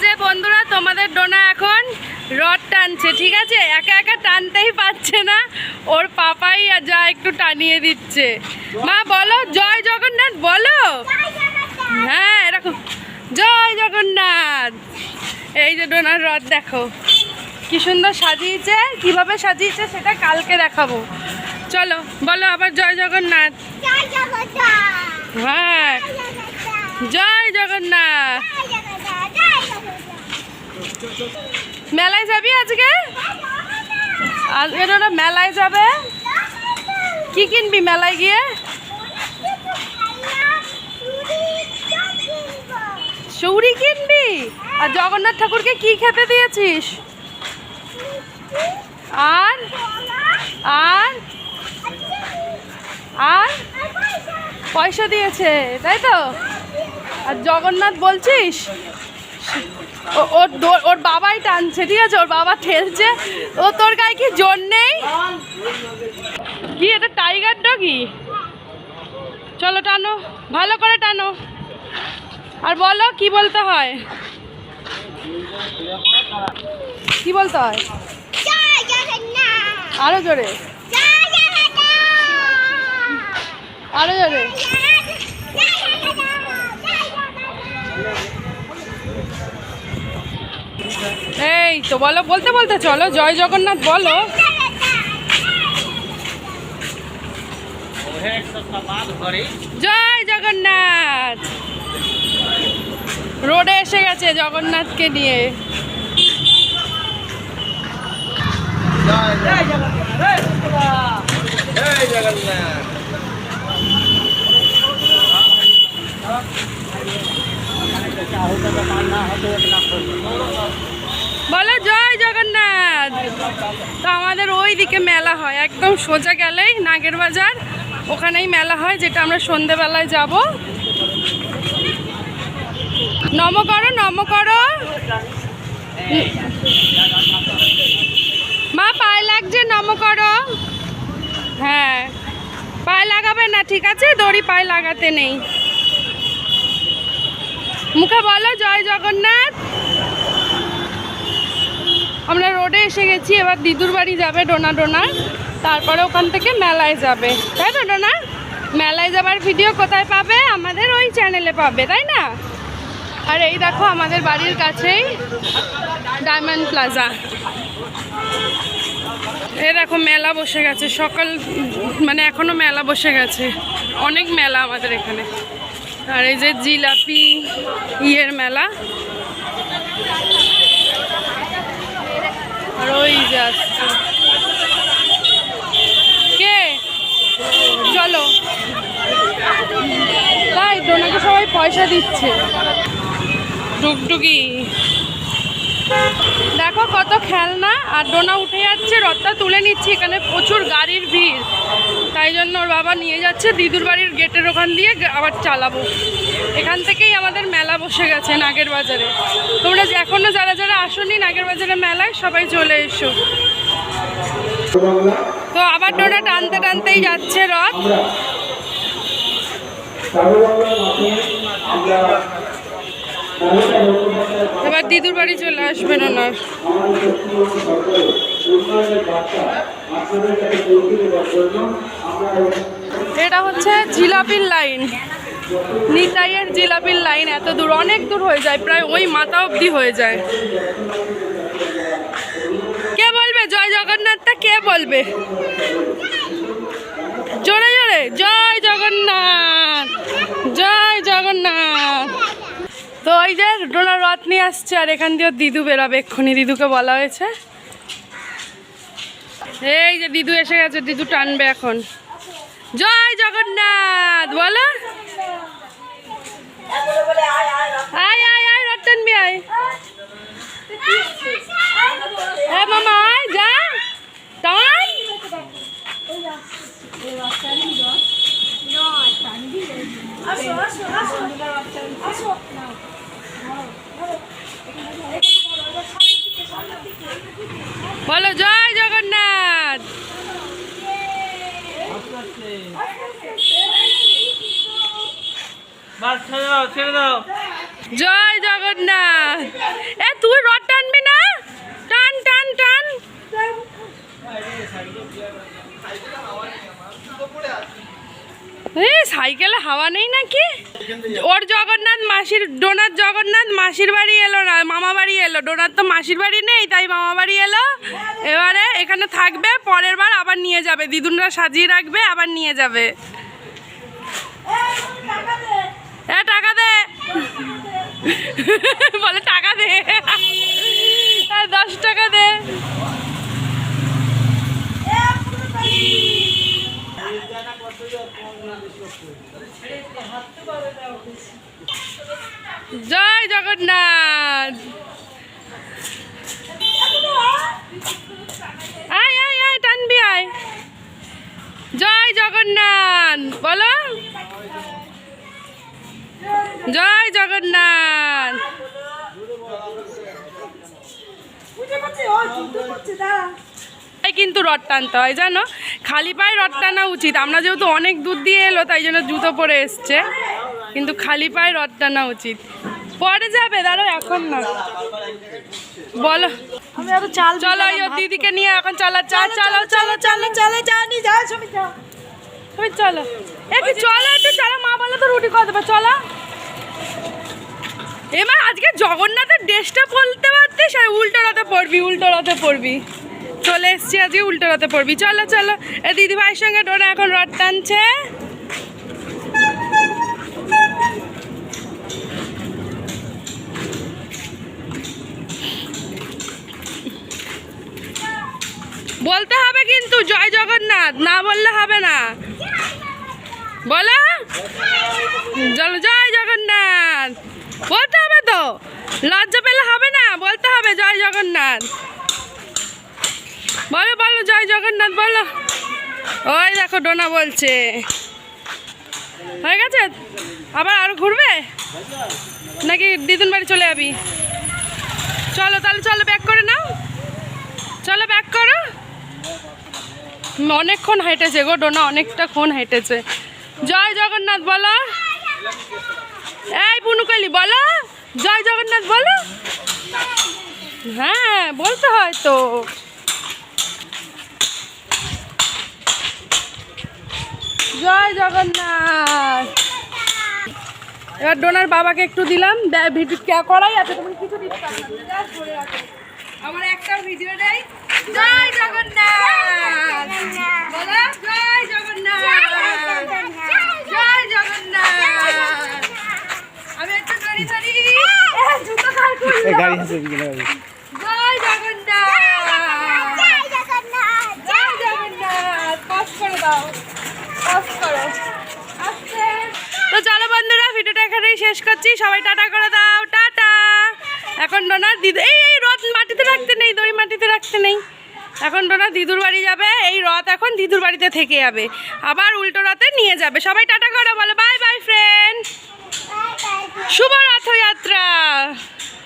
যে বন্ধুরা তোমাদের ডোনা এখন রড টানছে, ঠিক আছে? একা একা টানতেই পারছে না, ওর পাপাই যা একটু টানিয়ে দিচ্ছে। মা বলো জয় জগন্নাথ বলো। হ্যাঁ এরকম জয় জগন্নাথ। এই যে ডোনার রড দেখো কি সুন্দর সাজিয়েছে, কিভাবে সাজিয়েছে সেটা কালকে দেখাবো। চলো বলো আবার জয় জগন্নাথ। হ্যাঁ জয় জগন্নাথ। মেলায় যাবি আজকে? আজকে ওরা মেলায় যাবে। কি কিনবি মেলায় গিয়ে? সৌরি কিনবি? আর জগন্নাথ ঠাকুরকে কি খেতে দিয়েছিস? আর আর আর পয়সা দিয়েছে তাই তো? আর জগন্নাথ বলছিস ওর বাবাই টানছে, ঠিক আছে? ওর বাবা ঠেলছে। ও তোর গায়ে কি জোর নেই? কি এটা টাইগার ডগি? চলো টানো, ভালো করে টানো। আর বলো কি বলতে হয়, কি বলতে হয়? আরো জোরে, আরো জোরে। এই তো বলো, বলতে বলতে চলো জয় জগন্নাথ বলো। জয় জগন্নাথ। রোডে এসে গেছে জগন্নাথকে নিয়ে। জয় জগন্নাথ। বলো জয় জগন্নাথ। তো আমাদের ওই দিকে মেলা হয়, একদম সোজা গেলেই নাগের বাজার, ওখানেই মেলা হয়, যেটা আমরা সন্ধেবেলায় যাব। নম করো, নম করো। মা পায়ে লাগছে, নম করো। হ্যাঁ পায়ে লাগাবে না, ঠিক আছে? দড়ি পায়ে লাগাতে নেই। মুখে বলো জয় জগন্নাথ। আমরা রোডে এসে গেছি, এবার দিদুর বাড়ি যাবে ডোনা, তারপরে ওখান থেকে মেলায় যাবে, তাই তো ডোনা? মেলায় যাবার ভিডিও কোথায় পাবে? আমাদের ওই চ্যানেলে পাবে, তাই না? আর এই দেখো আমাদের বাড়ির কাছেই ডায়মন্ড প্লাজা। এ দেখো মেলা বসে গেছে, সকাল মানে এখনো মেলা বসে গেছে, অনেক মেলা আমাদের এখানে। আর এই যে জিলাপি ইয়ের মেলা, আর ওই যে আসছে কে, চলো। তাই ডোনাকে সবাই পয়সা দিচ্ছে। টুকটুকি দেখো কত খেলনা, আর ডোনা উঠে যাচ্ছে, রথটা তুলে নিচ্ছে। এখানে প্রচুর গাড়ির ভিড়, তাই জন্য ওর বাবা নিয়ে যাচ্ছে দিদুর বাড়ির গেটের ওখান দিয়ে আবার চালাবো। এখান থেকেই আমাদের মেলা বসে গেছে নাগের বাজারে। তোমরা এখনো যারা যারা আসোনি নাগের বাজারে মেলায়, সবাই চলে এসো। তো আবার ডোনা টানতে টানতেই যাচ্ছে রথ। এবার দিদুর বাড়ি চলে আসবেন ওনার। এটা হচ্ছে জিলাপির লাইন, নিতাইয়ের জিলাপির লাইন। এত দূর, অনেক দূর হয়ে যায়, প্রায় ওই মাথা অবধি হয়ে যায়। কে বলবে জয় জগন্নাথটা? কে বলবে জোরে জোরে? জয় জগন্নাথ, জয় জগন্নাথ। তো ওই যে ডোনা রথ নিয়ে আসছে, আর এখান দিয়ে দিদু বেরাবে এক্ষুনি, দিদুকে বলা হয়েছে। এই যে দিদু এসে গেছে, দিদু টানবে এখন। জয় জগন্নাথ বলো। আয় আয় আয়, রথ টানবি, আয়। হ্যাঁ মামা আয়, যা টান। বলো জয় জগন্নাথ। জয় জগন্নাথ। সাইকেলে হাওয়া নেই নাকি? ওর জগন্নাথ মাসির ডোনার জগন্নাথ মাসির বাড়ি এলো না, মামা বাড়ি এলো। ডোনার তো মাসির বাড়ি নেই, তাই মামা বাড়ি এলো। এবারে এখানে থাকবে, পরের বার আবার নিয়ে যাবে। দিদুনরা সাজিয়ে রাখবে, আবার নিয়ে যাবে। টাকা দে বলে, টাকা দে, 10 টাকা দে। জয় জগন্নাথ। আয় আয় আয়, টানবি আয়। জয় জগন্নাথ বলো, জয় জগন্নাথ। কিন্তু রড টানতে হয় জানো, খালি পায়ে রড টানা উচিত। আমরা যেহেতু অনেক দূর দিয়ে এলো, তাই জন্য জুতো পরে এসছে, কিন্তু খালি পায়ে রড টানা উচিত। পরে যাবে, দাঁড়ো, এখন না। বলো, চলো দিদিকে নিয়ে এখন চলো। চলো চলো চলো চলো, জানি যাও তুমি, চলো একটু, চলো একটু চলো। মা বলে তো রুটি করে দেবে, চলো। এবার আজকে জগন্নাথের ড্রেসটা পরতে পারতিস, আর উল্টো রথে পড়বি, উল্টো রথে পড়বি। চলে এসছি আজকে, উল্টো রথে পড়বি। চলো চলো। দিদি ভাইয়ের সঙ্গে ডোনা এখন রথ টানছে। বলতে হবে কিন্তু জয় জগন্নাথ, না বললে হবে না। বলো, চলো জয় জগন্নাথ বলতে হবে তো, লজ্জা পেলে হবে না, বলতে হবে জয় জগন্নাথ। বলো বলো জয় জগন্নাথ বলো। ওই দেখো ডোনা বলছে। হয়ে গেছে? আবার আরো ঘুরবে নাকি দিদুন বাড়ি চলে যাবি? চলো তাহলে, চলো ব্যাক করে নাও, চলো ব্যাক করো। অনেকক্ষণ হেঁটেছে গো ডোনা, অনেকটা ক্ষণ হেঁটেছে। জয় জগন্নাথ বলো। এই পুনুকালি বলো জয় জগন্নাথ বলো। হ্যাঁ বলতে হয় তো। জয় জগন্নাথ। এবার ডোনার বাবাকে একটু দিলাম, ভিডিও করাই আছে, তুমি কিছু দিতে পারবে না, আমার একটা ভিডিও নেই। জয় জগন্নাথ বলো, জয় জগন্নাথ, জয় জগন্নাথ। আমি একটু ধরি ধরি, জুতো কার করলো, গাড়ি আছে, জয় জগন্নাথ, জয় জগন্নাথ। পাস করে দাও, পাস করো আস্তে। তো চলো বন্ধুরা, ভিডিওটা এখানেই শেষ করছি। সবাই টাটা করে দাও, টাটা। এখন ডোনার দিদু, এই রথ মাটিতে রাখতে নেই, দড়ি মাটিতে রাখতে নেই। এখন ডোনার দিদুর বাড়ি যাবে, এই রথ এখন দিদুর বাড়িতে থেকে যাবে, আবার উল্টো রথে নিয়ে যাবে। সবাই টাটা করে বলো, বাই বাই ফ্রেন্ড, শুভ রথযাত্রা।